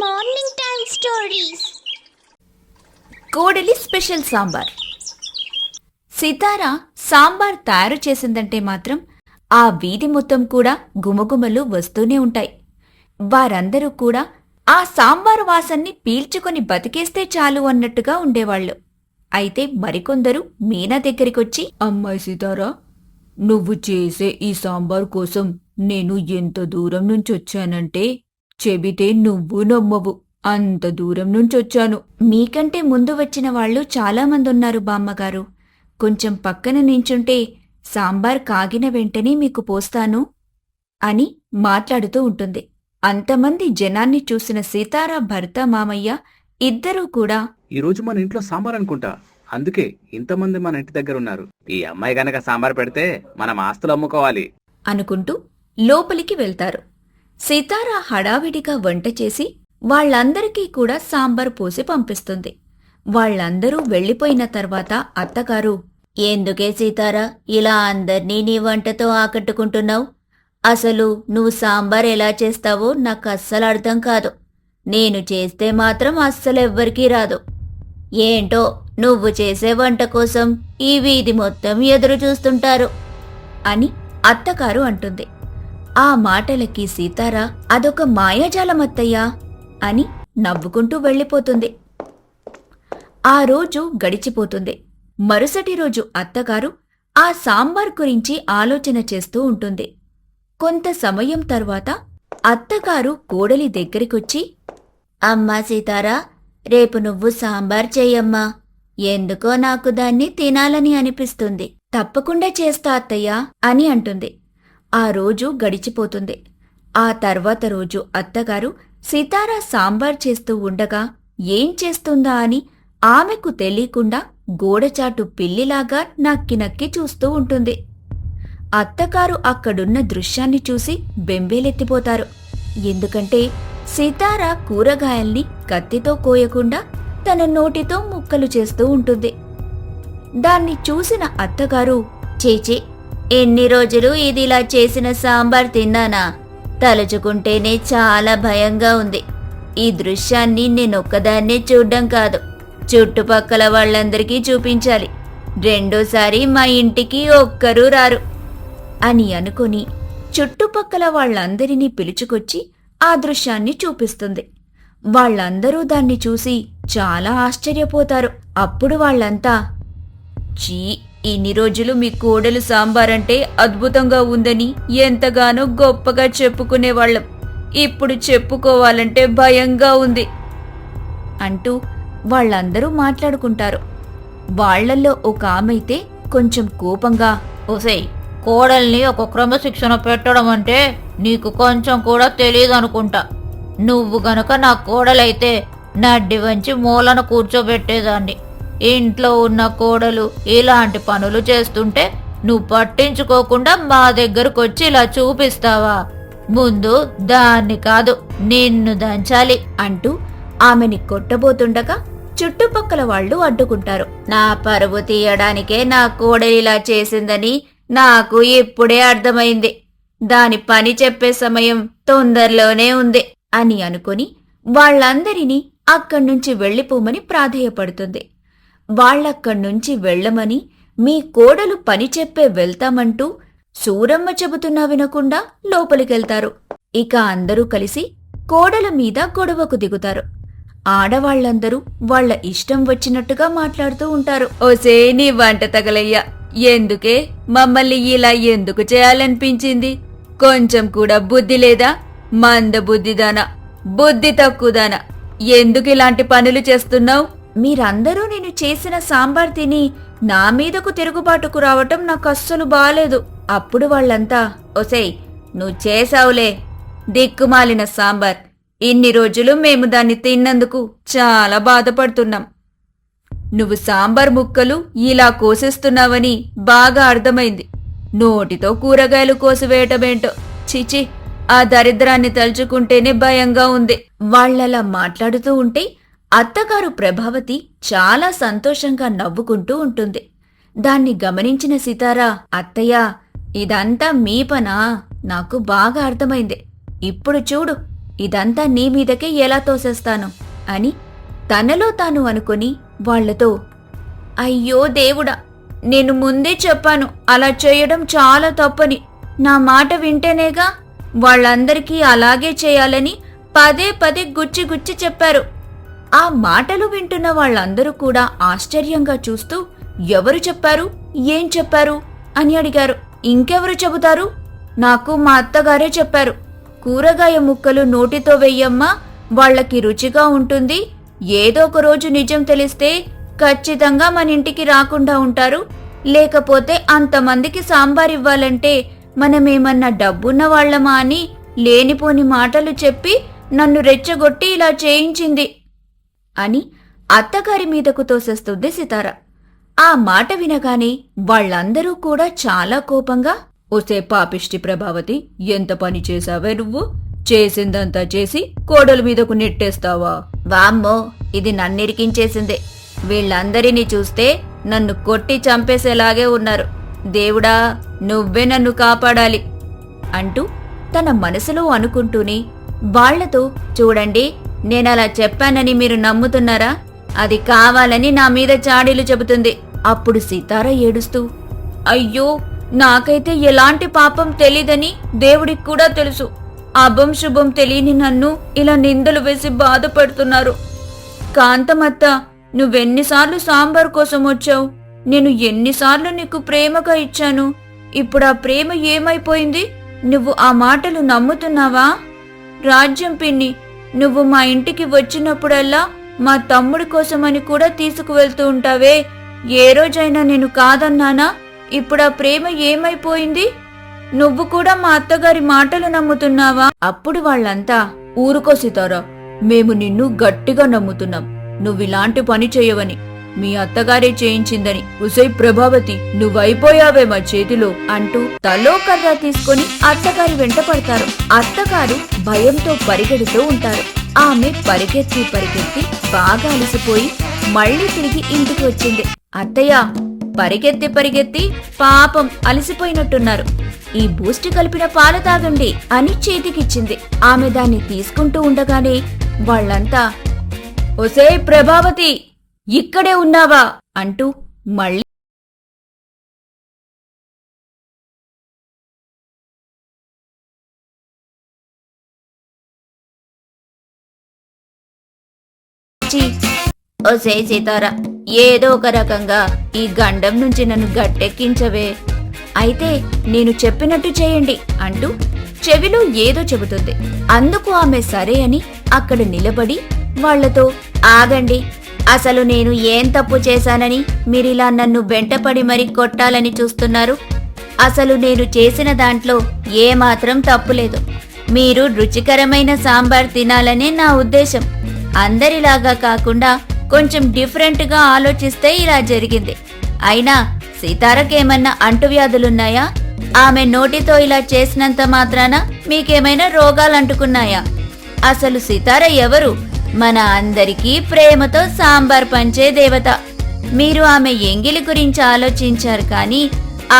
Morning time stories. కోడలి special sambar. Sitara sambar తయారు చేసిందంటే మాత్రం ఆ వీధి మొత్తం కూడా గుమగుమలు వస్తూనే ఉంటాయి. వారందరూ కూడా ఆ సాంబారు వాసన్ని పీల్చుకొని బతికేస్తే చాలు అన్నట్టుగా ఉండేవాళ్లు. అయితే మరికొందరు మీనా దగ్గరికొచ్చి, అమ్మాయి సితారా, నువ్వు చేసే ఈ సాంబార్ కోసం నేను ఎంత దూరం నుంచొచ్చానంటే చెబితే నువ్వు నమ్మవు, అంత దూరం నుంచొచ్చాను. మీకంటే ముందు వచ్చిన వాళ్ళు చాలామందున్నారు బామ్మగారు. కొంచెం పక్కన నించుంటే సాంబార్ కాగిన వెంటనే మీకు పోస్తాను అని మాట్లాడుతూ ఉంటుంది. అంతమంది జనాన్ని చూసిన సీతారా భర్త మామయ్య ఇద్దరూ కూడా, ఈరోజు మన ఇంట్లో సాంబార్ అనుకుంటా, అందుకే ఇంతమంది మన ఇంటి దగ్గర ఉన్నారు. ఈ అమ్మాయి గనక సాంబార్ పెడితే మనం ఆస్తులు అమ్ముకోవాలి అనుకుంటూ లోపలికి వెళ్తారు. సీతారా హడావిడిగా వంట చేసి వాళ్లందరికీ కూడా సాంబార్ పోసి పంపిస్తుంది. వాళ్లందరూ వెళ్లిపోయిన తర్వాత అత్తగారు, ఎందుకే సీతారా ఇలా అందర్నీ నీ వంటతో ఆకట్టుకుంటున్నావు? అసలు నువ్వు సాంబార్ ఎలా చేస్తావో నాకు అస్సలు అర్థం కాదు. నేను చేస్తే మాత్రం అస్సలెవ్వరికీ రాదు. ఏంటో నువ్వు చేసే వంట కోసం ఈ వీధి మొత్తం ఎదురు చూస్తుంటారు అని అత్తగారు అంటుంది. ఆ మాటలకి సీతారా, అదొక మాయాజాలమత్తయ్యా అని నవ్వుకుంటూ వెళ్ళిపోతుంది. ఆ రోజు గడిచిపోతుంది. మరుసటి రోజు అత్తగారు ఆ సాంబార్ గురించి ఆలోచన చేస్తూ ఉంటుంది. కొంత సమయం తర్వాత అత్తగారు కోడలి దగ్గరికొచ్చి, అమ్మా సీతారా, రేపు నువ్వు సాంబార్ చెయ్యమ్మా. ఎందుకో నాకు దాన్ని తినాలని అనిపిస్తుంది. తప్పకుండా చేస్తా అత్తయ్యా అని అంటుంది. ఆ రోజు గడిచిపోతుంది. ఆ తర్వాత రోజు అత్తగారు సీతారా సాంబార్ చేస్తూ ఉండగా ఏం చేస్తుందా అని ఆమెకు తెలియకుండా గోడచాటు పిల్లిలాగా నక్కి నక్కి చూస్తూ ఉంటుంది. అత్తగారు అక్కడున్న దృశ్యాన్ని చూసి బెంబేలెత్తిపోతారు. ఎందుకంటే సీతారా కూరగాయల్ని కత్తితో కోయకుండా తన నోటితో ముక్కలు చేస్తూ ఉంటుంది. దాన్ని చూసిన అత్తగారు, చేచి, ఎన్ని రోజులు ఇదిలా చేసిన సాంబార్ తిన్నానా? తలుచుకుంటేనే చాలా భయంగా ఉంది. ఈ దృశ్యాన్ని నేనొక్కదాన్నే చూడ్డం కాదు, చుట్టుపక్కల వాళ్ళందరికీ చూపించాలి. రెండోసారి మా ఇంటికి ఒక్కరూ రారు అని అనుకుని చుట్టుపక్కల వాళ్లందరినీ పిలుచుకొచ్చి ఆ దృశ్యాన్ని చూపిస్తుంది. వాళ్లందరూ దాన్ని చూసి చాలా ఆశ్చర్యపోతారు. అప్పుడు వాళ్లంతా, చీ, ఇన్ని రోజులు మీ కోడలు సాంబారంటే అద్భుతంగా ఉందని ఎంతగానో గొప్పగా చెప్పుకునేవాళ్లం, ఇప్పుడు చెప్పుకోవాలంటే భయంగా ఉంది అంటూ వాళ్లందరూ మాట్లాడుకుంటారు. వాళ్లల్లో ఒక ఆమైతే కొంచెం కోపంగా, ఓసేయ్, కోడల్ని ఒక క్రమశిక్షణ పెట్టడం అంటే నీకు కొంచెం కూడా తెలియదనుకుంటా. నువ్వు గనక నా కోడలైతే నడ్డి వంచి మూలన కూర్చోబెట్టేదాన్ని. ఇంట్లో ఉన్న కోడలు ఇలాంటి పనులు చేస్తుంటే నువ్వు పట్టించుకోకుండా మా దగ్గరకొచ్చి ఇలా చూపిస్తావా? ముందు దాన్ని కాదు, నిన్ను దంచాలి అంటూ ఆమెని కొట్టబోతుండగా చుట్టుపక్కల వాళ్లు అడ్డుకుంటారు. నా పరువు తీయడానికే నా కోడలిలా చేసిందని నాకు ఇప్పుడే అర్థమైంది. దాని పని చెప్పే సమయం తొందరలోనే ఉంది అని అనుకుని వాళ్లందరినీ అక్కడ్నుంచి వెళ్లిపోమని ప్రాధేయపడుతుంది. వాళ్లక్కడ్నుంచి వెళ్లమని, మీ కోడలు పని చెప్పే వెళ్తామంటూ సూరమ్మ చెబుతున్నా వినకుండా లోపలికెళ్తారు. ఇక అందరూ కలిసి కోడల మీద గొడవకు దిగుతారు. ఆడవాళ్లందరూ వాళ్ల ఇష్టం వచ్చినట్టుగా మాట్లాడుతూ ఉంటారు. ఓసే నీ వంట తగలయ్యా, ఎందుకే మమ్మల్ని ఇలా ఎందుకు చేయాలనిపించింది? కొంచెం కూడా బుద్ధి లేదా? మంద బుద్ధిదానా, బుద్ధి తక్కువదానా, ఎందుకు ఇలాంటి పనులు చేస్తున్నావు? మీరందరూ నేను చేసిన సాంబార్ తిని నా మీదకు తిరుగుబాటుకు రావటం నాకు అస్సలు బాలేదు. అప్పుడు వాళ్లంతా, ఒసేయ్, నువ్వు చేసావులే దిక్కుమాలిన సాంబార్. ఇన్ని రోజులు మేము దాన్ని తిన్నందుకు చాలా బాధపడుతున్నాం. నువ్వు సాంబార్ ముక్కలు ఇలా కోసేస్తున్నావని బాగా అర్థమైంది. నోటితో కూరగాయలు కోసివేయటమేంటో, చిచి, ఆ దరిద్రాన్ని తలుచుకుంటేనే భయంగా ఉంది. వాళ్లలా మాట్లాడుతూ ఉంటే అత్తగారు ప్రభావతి చాలా సంతోషంగా నవ్వుకుంటూ ఉంటుంది. దాన్ని గమనించిన సితారా, అత్తయ్య, ఇదంతా మీ పనా? నాకు బాగా అర్థమైంది. ఇప్పుడు చూడు, ఇదంతా నీ మీదకే ఎలా తోసేస్తాను అని తనలో తాను అనుకొని వాళ్లతో, అయ్యో దేవుడా, నేను ముందే చెప్పాను అలా చేయడం చాలా తప్పని. నా మాట వింటేనేగా వాళ్ళందరికీ అలాగే చేయాలని పదే పదే గుచ్చి గుచ్చి చెప్పారు. ఆ మాటలు వింటున్న వాళ్ళందరూ కూడా ఆశ్చర్యంగా చూస్తూ, ఎవరు చెప్పారు, ఏం చెప్పారు అని అడిగారు. ఇంకెవరు చెబుతారు? నాకు మా అత్తగారే చెప్పారు. కూరగాయ ముక్కలు నోటితో వెయ్యమ్మా, వాళ్లకి రుచిగా ఉంటుంది. ఏదో ఒక రోజు నిజం తెలిస్తే ఖచ్చితంగా మన ఇంటికి రాకుండా ఉంటారు. లేకపోతే అంతమందికి సాంబార్ ఇవ్వాలంటే మనమేమన్నా డబ్బున్న వాళ్లమా అని లేనిపోని మాటలు చెప్పి నన్ను రెచ్చగొట్టి ఇలా చేయించింది అని అత్తగారి మీదకు తోసేస్తుంది సితార. ఆ మాట వినగానే వాళ్లందరూ కూడా చాలా కోపంగా, ఓసే పాపిష్టి ప్రభావతి, ఎంత పని చేశావే నువ్వు? చేసిందంతా చేసి కోడల మీదకు నెట్టేస్తావా? వామ్మో, ఇది నన్నిరికించేసిందే. వీళ్ళందరినీ చూస్తే నన్ను కొట్టి చంపేసేలాగే ఉన్నారు. దేవుడా, నువ్వే నన్ను కాపాడాలి అంటూ తన మనసులో అనుకుంటూనే వాళ్లతో, చూడండి, నేనలా చెప్పానని మీరు నమ్ముతున్నారా? అది కావాలని నా మీద చాడీలు చెబుతుంది. అప్పుడు సితార ఏడుస్తూ, అయ్యో, నాకైతే ఎలాంటి పాపం తెలీదని దేవుడికి కూడా తెలుసు. అభం శుభం తెలియని నన్ను ఇలా నిందలు వేసి బాధపడుతున్నారు. కాంతమత్త, నువ్వెన్నిసార్లు సాంబార్ కోసం వచ్చావు? నేను ఎన్నిసార్లు నీకు ప్రేమగా ఇచ్చాను. ఇప్పుడు ఆ ప్రేమ ఏమైపోయింది? నువ్వు ఆ మాటలు నమ్ముతున్నావా? రాజ్యం పిన్ని, నువ్వు మా ఇంటికి వచ్చినప్పుడల్లా మా తమ్ముడి కోసమని కూడా తీసుకువెళ్తూ ఉంటావే. ఏ రోజైనా నేను కాదన్నానా? ఇప్పుడు ఆ ప్రేమ ఏమైపోయింది? నువ్వు కూడా మా అత్తగారి మాటలు నమ్ముతున్నావా? అప్పుడు వాళ్ళంతా, ఊరుకో సితారా, మేము నిన్ను గట్టిగా నమ్ముతున్నాం. నువ్విలాంటి పని చేయవని, మీ అత్తగారే చేయించిందని. ఉసై ప్రభావతి, నువ్వైపోయావే మా చేతిలో అంటూ తలో కర్ర తీసుకుని అత్తగారి వెంట పడతారు. అత్తగారు భయంతో పరిగెడుతూ ఉంటారు. ఆమె పరిగెత్తి పరిగెత్తి బాగా అలసిపోయి మళ్లీ తిరిగి ఇంటికి వచ్చింది. అత్తయ్య, పరిగెత్తి పరిగెత్తి పాపం అలసిపోయినట్టున్నారు. ఈ బూస్ట్ కలిపిన పాలు తాగండి అని చేతికిచ్చింది. ఆమె దాన్ని తీసుకుంటూ ఉండగానే వాళ్లంతా, ఒసే ప్రభావతి, ఇక్కడే ఉన్నావా అంటూ మళ్ళీ ఒసే సీతారా, ఏదో ఒక రకంగా ఈ గండం నుంచి నన్ను గట్టెక్కించవే. అయితే నేను చెప్పినట్టు చేయండి అంటూ చెవిలో ఏదో చెబుతుంది. అందుకు ఆమె సరే అని అక్కడ నిలబడి వాళ్లతో, ఆగండి, అసలు నేను ఏం తప్పు చేశానని మీరిలా నన్ను వెంటపడి మరీ కొట్టాలని చూస్తున్నారు? అసలు నేను చేసిన దాంట్లో ఏమాత్రం తప్పులేదు. మీరు రుచికరమైన సాంబార్ తినాలనే నా ఉద్దేశం. అందరిలాగా కాకుండా కొంచెం డిఫరెంట్గా ఆలోచిస్తే ఇలా జరిగింది. అయినా సీతారకేమన్నా అంటువ్యాధులున్నాయా? ఆమె నోటితో ఇలా చేసినంత మాత్రాన మీకేమైనా రోగాలంటుకున్నాయా? అసలు సితార ఎవరు? మన అందరికీ ప్రేమతో సాంబార్ పంచే దేవత. మీరు ఆమె ఎంగిలి గురించి ఆలోచించారు కానీ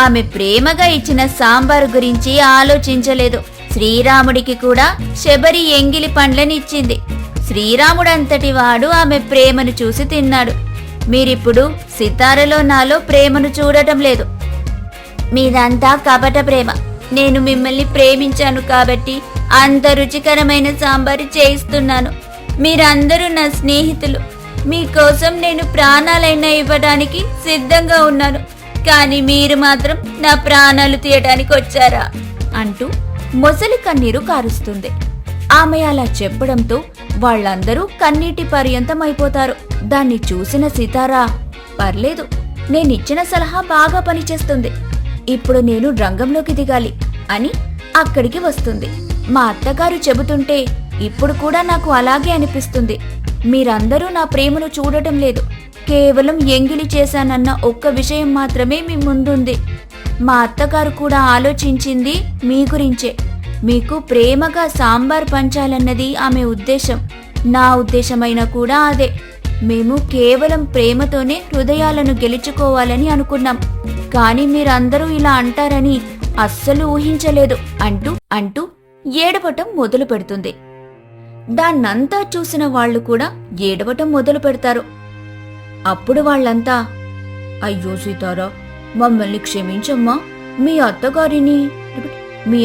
ఆమె ప్రేమగా ఇచ్చిన సాంబారు గురించి ఆలోచించలేదు. శ్రీరాముడికి కూడా శబరి ఎంగిలి పండ్లనిచ్చింది. శ్రీరాముడంతటి వాడు ఆమె ప్రేమను చూసి తిన్నాడు. మీరిప్పుడు సితారలో నాలో ప్రేమను చూడటం లేదు. మీదంతా కపట ప్రేమ. నేను మిమ్మల్ని ప్రేమించాను కాబట్టి అంత రుచికరమైన సాంబారు చేయిస్తున్నాను. మీరందరూ నా స్నేహితులు. మీకోసం నేను ప్రాణాలైనా ఇవ్వడానికి సిద్ధంగా ఉన్నాను. కానీ మీరు మాత్రం నా ప్రాణాలు తీయడానికి వచ్చారా అంటూ మొసలి కన్నీరు కారుస్తుంది. ఆమె అలా చెప్పడంతో వాళ్లందరూ కన్నీటి పర్యంతమైపోతారు. దాన్ని చూసిన సితారా, పర్లేదు, నేనిచ్చిన సలహా బాగా పనిచేస్తుంది. ఇప్పుడు నేను రంగంలోకి దిగాలి అని అక్కడికి వస్తుంది. మా అత్తగారు చెబుతుంటే ఇప్పుడు కూడా నాకు అలాగే అనిపిస్తుంది. మీరందరూ నా ప్రేమను చూడటం లేదు. కేవలం ఎంగిలి చేశానన్న ఒక్క విషయం మాత్రమే మీ ముందుంది. మా అత్తగారు కూడా ఆలోచించింది మీ గురించే. మీకు ప్రేమగా సాంబార్ పంచాలన్నది ఆమె ఉద్దేశం. నా ఉద్దేశమైనా కూడా అదే. మేము కేవలం ప్రేమతోనే హృదయాలను గెలుచుకోవాలని అనుకున్నాం. కానీ మీరందరూ ఇలా అంటారని అస్సలు ఊహించలేదు అంటూ ఏడవటం మొదలు పెడుతుంది. దాన్నంతా చూసిన వాళ్ళు కూడా ఏడవటం మొదలు పెడతారు. అప్పుడు వాళ్ళంతా, అయ్యో సీతారా, మమ్మల్ని క్షమించమ్మా, మీ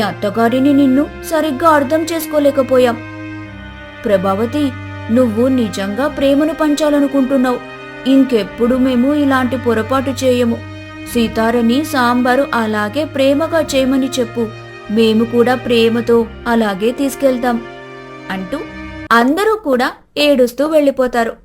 అత్తగారిని నిన్ను సరిగ్గా అర్థం చేసుకోలేకపోయాం. ప్రభావతి, నువ్వు నిజంగా ప్రేమను పంచాలనుకుంటున్నావు. ఇంకెప్పుడు మేము ఇలాంటి పొరపాటు చేయము. సీతారని సాంబారు అలాగే ప్రేమగా చేయమని చెప్పు, మేము కూడా ప్రేమతో అలాగే తీసుకెళ్తాం అంటూ అందరూ కూడా ఏడుస్తూ వెళ్ళిపోతారు.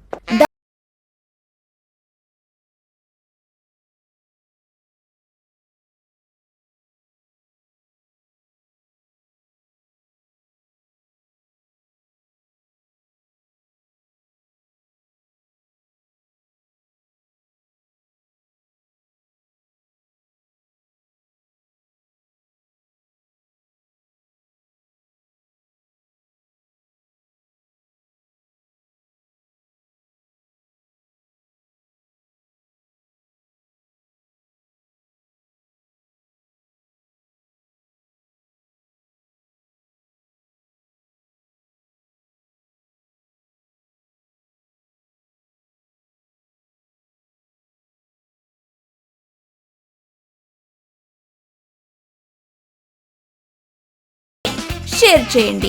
షేర్ చేయండి.